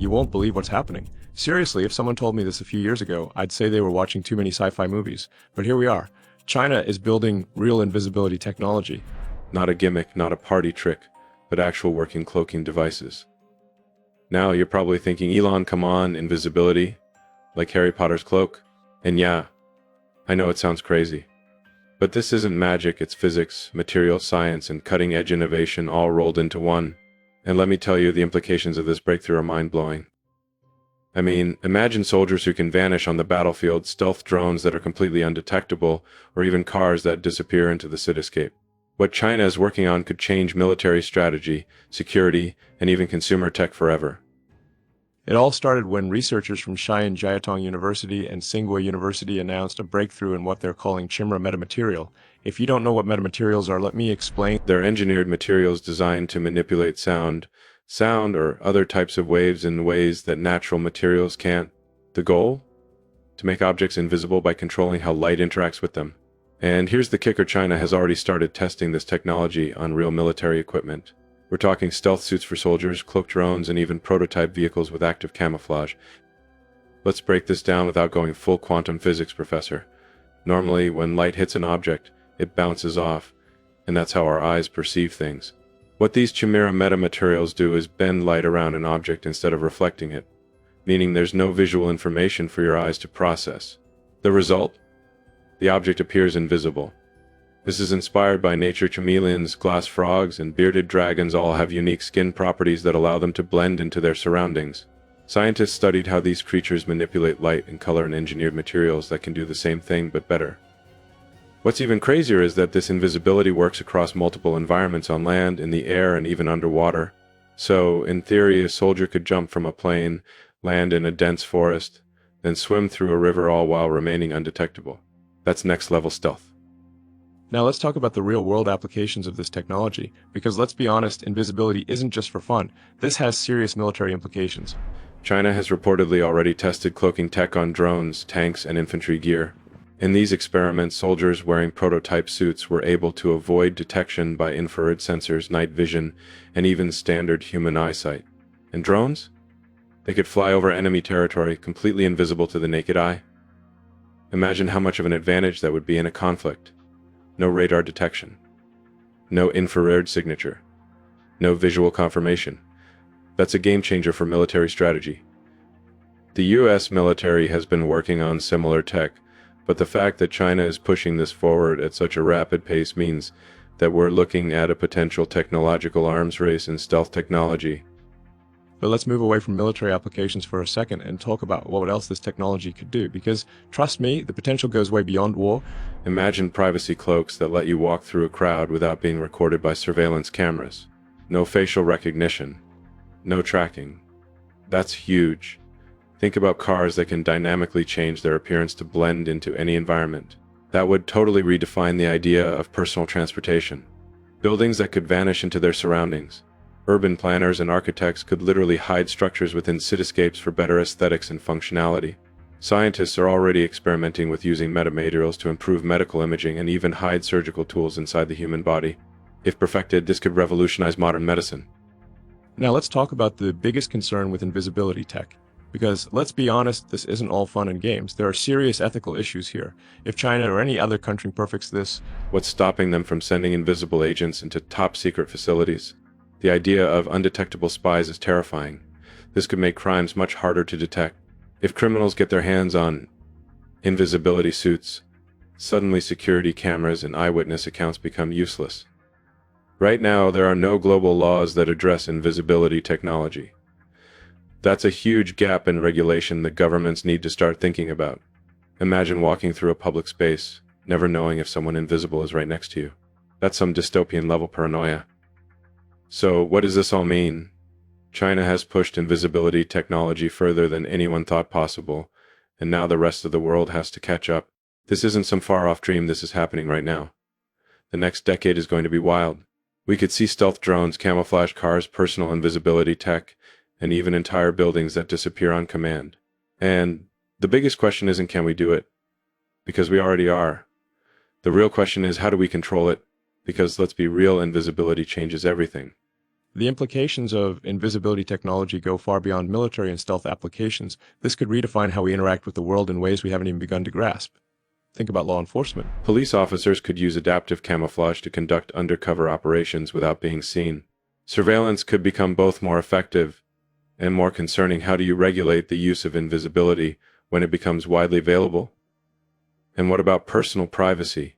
you won't believe what's happening. Seriously, if someone told me this a few years ago, I'd say they were watching too many sci-fi movies. But here we are. China is building real invisibility technology. Not a gimmick, not a party trick, but actual working cloaking devices. Now you're probably thinking, Elon, come on, invisibility? Like Harry Potter's cloak? And yeah, I know it sounds crazy. But this isn't magic, it's physics, material science, and cutting-edge innovation all rolled into one. And let me tell you, the implications of this breakthrough are mind-blowing. I mean, imagine soldiers who can vanish on the battlefield, stealth drones that are completely undetectable, or even cars that disappear into the cityscape. What China is working on could change military strategy, security, and even consumer tech forever. It all started when researchers from Xi'an Jiatong University and Tsinghua University announced a breakthrough in what they're calling chimera metamaterial. If you don't know what metamaterials are, let me explain. They're engineered materials designed to manipulate sound or other types of waves in ways that natural materials can't. The goal? To make objects invisible by controlling how light interacts with them. And here's the kicker, China has already started testing this technology on real military equipment. We're talking stealth suits for soldiers, cloaked drones, and even prototype vehicles with active camouflage. Let's break this down without going full quantum physics, Professor. Normally, when light hits an object, it bounces off, and that's how our eyes perceive things. What these chimera metamaterials do is bend light around an object instead of reflecting it, meaning there's no visual information for your eyes to process. The result? The object appears invisible. This is inspired by nature. Chameleons, glass frogs, and bearded dragons all have unique skin properties that allow them to blend into their surroundings. Scientists studied how these creatures manipulate light and color and engineered materials that can do the same thing but better. What's even crazier is that this invisibility works across multiple environments on land, in the air, and even underwater. So, in theory, a soldier could jump from a plane, land in a dense forest, then swim through a river all while remaining undetectable. That's next-level stealth. Now let's talk about the real-world applications of this technology, because let's be honest, invisibility isn't just for fun. This has serious military implications. China has reportedly already tested cloaking tech on drones, tanks, and infantry gear. In these experiments, soldiers wearing prototype suits were able to avoid detection by infrared sensors, night vision, and even standard human eyesight. And drones? They could fly over enemy territory, completely invisible to the naked eye. Imagine how much of an advantage that would be in a conflict. No radar detection. No infrared signature. No visual confirmation. That's a game changer for military strategy. The US military has been working on similar tech, but the fact that China is pushing this forward at such a rapid pace means that we're looking at a potential technological arms race in stealth technology. But let's move away from military applications for a second and talk about what else this technology could do, because, trust me, the potential goes way beyond war. Imagine privacy cloaks that let you walk through a crowd without being recorded by surveillance cameras. No facial recognition. No tracking. That's huge. Think about cars that can dynamically change their appearance to blend into any environment. That would totally redefine the idea of personal transportation. Buildings that could vanish into their surroundings. Urban planners and architects could literally hide structures within cityscapes for better aesthetics and functionality. Scientists are already experimenting with using metamaterials to improve medical imaging and even hide surgical tools inside the human body. If perfected, this could revolutionize modern medicine. Now let's talk about the biggest concern with invisibility tech. Because, let's be honest, this isn't all fun and games. There are serious ethical issues here. If China or any other country perfects this, what's stopping them from sending invisible agents into top-secret facilities? The idea of undetectable spies is terrifying. This could make crimes much harder to detect. If criminals get their hands on invisibility suits, suddenly security cameras and eyewitness accounts become useless. Right now, there are no global laws that address invisibility technology. That's a huge gap in regulation that governments need to start thinking about. Imagine walking through a public space, never knowing if someone invisible is right next to you. That's some dystopian-level paranoia. So, what does this all mean? China has pushed invisibility technology further than anyone thought possible, and now the rest of the world has to catch up. This isn't some far-off dream, this is happening right now. The next decade is going to be wild. We could see stealth drones, camouflage cars, personal invisibility tech, and even entire buildings that disappear on command. And the biggest question isn't can we do it? Because we already are. The real question is how do we control it? Because let's be real, invisibility changes everything. The implications of invisibility technology go far beyond military and stealth applications. This could redefine how we interact with the world in ways we haven't even begun to grasp. Think about law enforcement. Police officers could use adaptive camouflage to conduct undercover operations without being seen. Surveillance could become both more effective and more concerning. How do you regulate the use of invisibility when it becomes widely available? And what about personal privacy?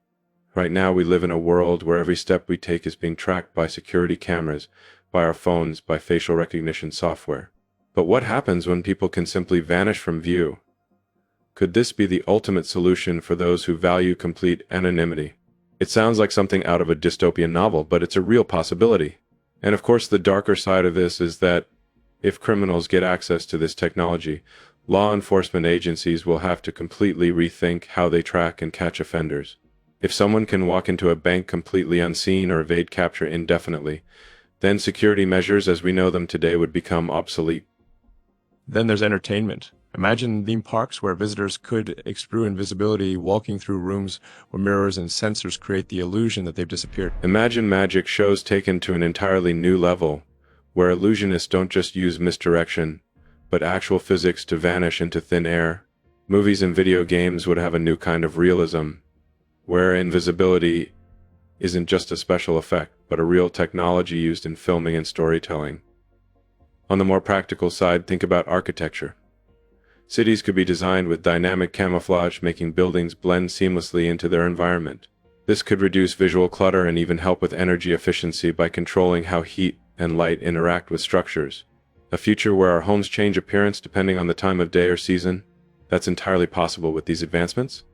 Right now we live in a world where every step we take is being tracked by security cameras, by our phones, by facial recognition software. But what happens when people can simply vanish from view? Could this be the ultimate solution for those who value complete anonymity? It sounds like something out of a dystopian novel, but it's a real possibility. And of course, the darker side of this is that if criminals get access to this technology, law enforcement agencies will have to completely rethink how they track and catch offenders. If someone can walk into a bank completely unseen or evade capture indefinitely, then security measures as we know them today would become obsolete. Then there's entertainment. Imagine theme parks where visitors could explore invisibility, walking through rooms where mirrors and sensors create the illusion that they've disappeared. Imagine magic shows taken to an entirely new level, where illusionists don't just use misdirection, but actual physics to vanish into thin air. Movies and video games would have a new kind of realism, where invisibility isn't just a special effect, but a real technology used in filming and storytelling. On the more practical side, think about architecture. Cities could be designed with dynamic camouflage, making buildings blend seamlessly into their environment. This could reduce visual clutter and even help with energy efficiency by controlling how heat and light interact with structures. A future where our homes change appearance depending on the time of day or season? That's entirely possible with these advancements.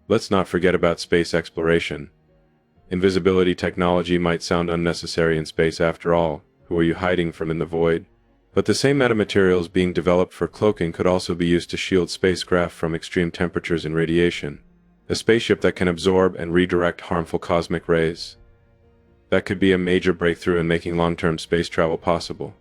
Let's not forget about space exploration. Invisibility technology might sound unnecessary in space after all. Who are you hiding from in the void? But the same metamaterials being developed for cloaking could also be used to shield spacecraft from extreme temperatures and radiation. A spaceship that can absorb and redirect harmful cosmic rays. That could be a major breakthrough in making long-term space travel possible.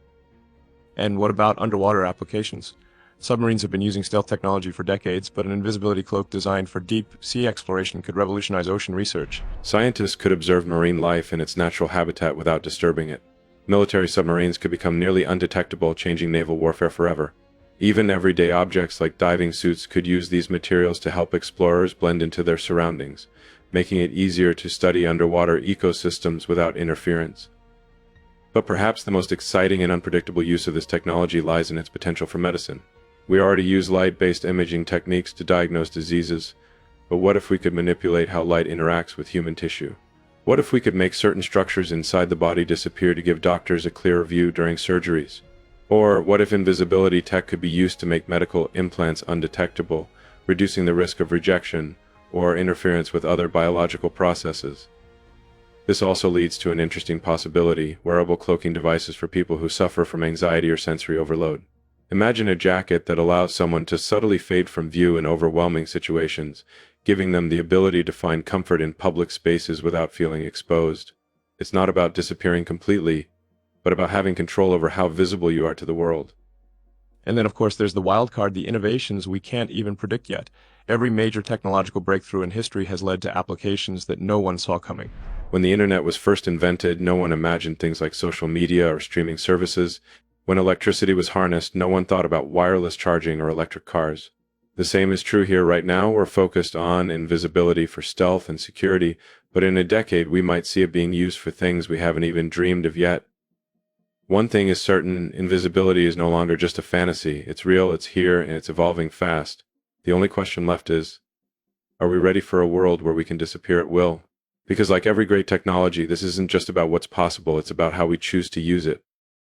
And what about underwater applications? Submarines have been using stealth technology for decades, but an invisibility cloak designed for deep sea exploration could revolutionize ocean research. Scientists could observe marine life in its natural habitat without disturbing it. Military submarines could become nearly undetectable, changing naval warfare forever. Even everyday objects like diving suits could use these materials to help explorers blend into their surroundings, making it easier to study underwater ecosystems without interference. But perhaps the most exciting and unpredictable use of this technology lies in its potential for medicine. We already use light-based imaging techniques to diagnose diseases, but what if we could manipulate how light interacts with human tissue? What if we could make certain structures inside the body disappear to give doctors a clearer view during surgeries? Or what if invisibility tech could be used to make medical implants undetectable, reducing the risk of rejection or interference with other biological processes? This also leads to an interesting possibility: wearable cloaking devices for people who suffer from anxiety or sensory overload. Imagine a jacket that allows someone to subtly fade from view in overwhelming situations, giving them the ability to find comfort in public spaces without feeling exposed. It's not about disappearing completely, but about having control over how visible you are to the world. And then, of course, there's the wild card, the innovations we can't even predict yet. Every major technological breakthrough in history has led to applications that no one saw coming. When the internet was first invented, no one imagined things like social media or streaming services. When electricity was harnessed, no one thought about wireless charging or electric cars. The same is true here. Right now, we're focused on invisibility for stealth and security, but in a decade, we might see it being used for things we haven't even dreamed of yet. One thing is certain: invisibility is no longer just a fantasy. It's real, it's here, and it's evolving fast. The only question left is, are we ready for a world where we can disappear at will? Because like every great technology, this isn't just about what's possible, it's about how we choose to use it.